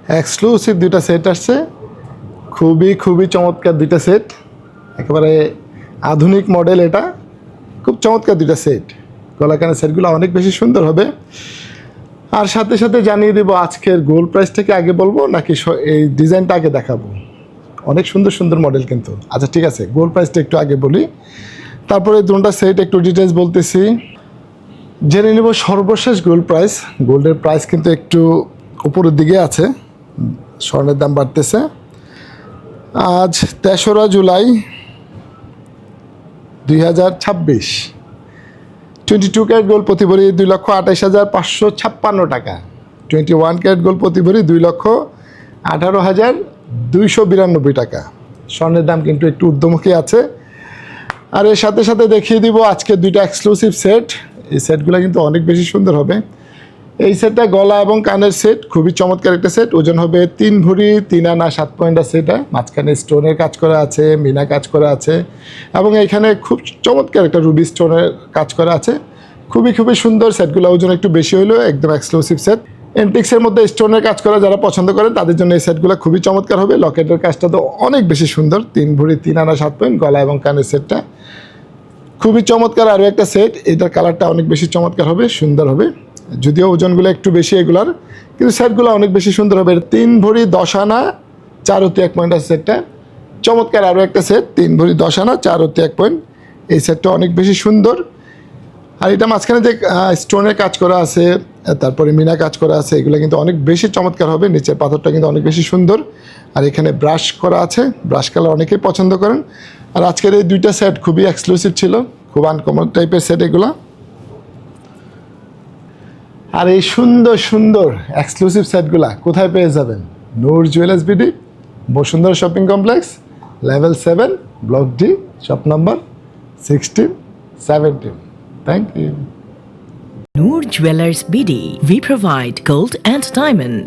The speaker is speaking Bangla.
এক্সক্লুসিভ দুইটা সেট আসছে, খুবই খুবই চমৎকার দুইটা সেট, একেবারে আধুনিক মডেল। এটা খুব চমৎকার দুইটা সেট, গলাকানের সেটগুলো অনেক বেশি সুন্দর হবে। আর সাথে সাথে জানিয়ে দেবো আজকের গোল্ড প্রাইসটাকে আগে বলবো নাকি এই ডিজাইনটা আগে দেখাবো। অনেক সুন্দর সুন্দর মডেল কিন্তু। আচ্ছা ঠিক আছে, গোল্ড প্রাইসটা একটু আগে বলি, তারপরে দুটো সেট একটু ডিটেলস বলতেছি। জেনে নেব সর্বশেষ গোল্ড প্রাইস। গোল্ডের প্রাইস কিন্তু একটু উপরের দিকে আছে, স্বর্ণের দাম বাড়তেছে। আজ 3রা জুলাই 2026, 22 ক্যারেট গোল্ড প্রতি ভরি 2,28,556 টাকা। 21 ক্যারেট গোল্ড প্রতি ভরি 2,18,292 টাকা। স্বর্ণের দাম কিন্তু একটু ঊর্ধ্বমুখী আছে। আর এর সাথে সাথে দেখিয়ে দিব আজকে দুইটা এক্সক্লুসিভ সেট। এই সেটগুলো কিন্তু অনেক বেশি সুন্দর হবে। এই সেটটা গলা এবং কানের সেট, খুবই চমৎকার একটা সেট। ওজন হবে 3 ভরি 3 আনা 7 পয়েন্টের সেট। মাঝখানে স্টোনের কাজ করা আছে, মিনা কাজ করা আছে, এবং এখানে খুব চমৎকার একটা রুবি স্টোনের কাজ করা আছে। খুবই খুবই সুন্দর সেটগুলো, ওজন একটু বেশি হলেও একদম এক্সক্লুসিভ সেট। এন্টিক্সের মধ্যে স্টোনের কাজ করা যারা পছন্দ করেন তাদের জন্য এই সেটগুলো খুবই চমৎকার হবে। লকেটের কাজটা তো অনেক বেশি সুন্দর, 3 ভরি 3 আনা 7 পয়েন্ট, গলা এবং কানের সেটটা খুবই চমৎকার। আরও একটা সেট, এটার কালারটা অনেক বেশি চমৎকার হবে, সুন্দর হবে, যদিও ওজনগুলো একটু বেশি এগুলার, কিন্তু সেটগুলো অনেক বেশি সুন্দর হবে। 3 ভরি 10 আনা 4 অতি 1 পয়েন্টের সেটটা চমৎকার। আরও একটা সেট 3 ভরি 10 আনা 4 অতি 1 পয়েন্ট, এই সেটটা অনেক বেশি সুন্দর। আর এটা মাঝখানে যে স্টোনের কাজ করা আছে, তারপরে মিনা কাজ করা আছে, এগুলো কিন্তু অনেক বেশি চমৎকার হবে। নিচের পাথরটা কিন্তু অনেক বেশি সুন্দর। আর এখানে ব্রাশ করা আছে, ব্রাশ কালার অনেকেই পছন্দ করেন। আর আজকের এই দুইটা সেট খুবই এক্সক্লুসিভ ছিল, খুব আনকমন টাইপের সেট এগুলো। আর এই সুন্দর সুন্দর এক্সক্লুসিভ সেটগুলা কোথায় পেয়ে যাবেন? Noor jewellers BD, Bashundhara shopping complex, level 7, block D, shop number 16, 17। Thank you. Noor Jewelers BD. We provide gold and diamond.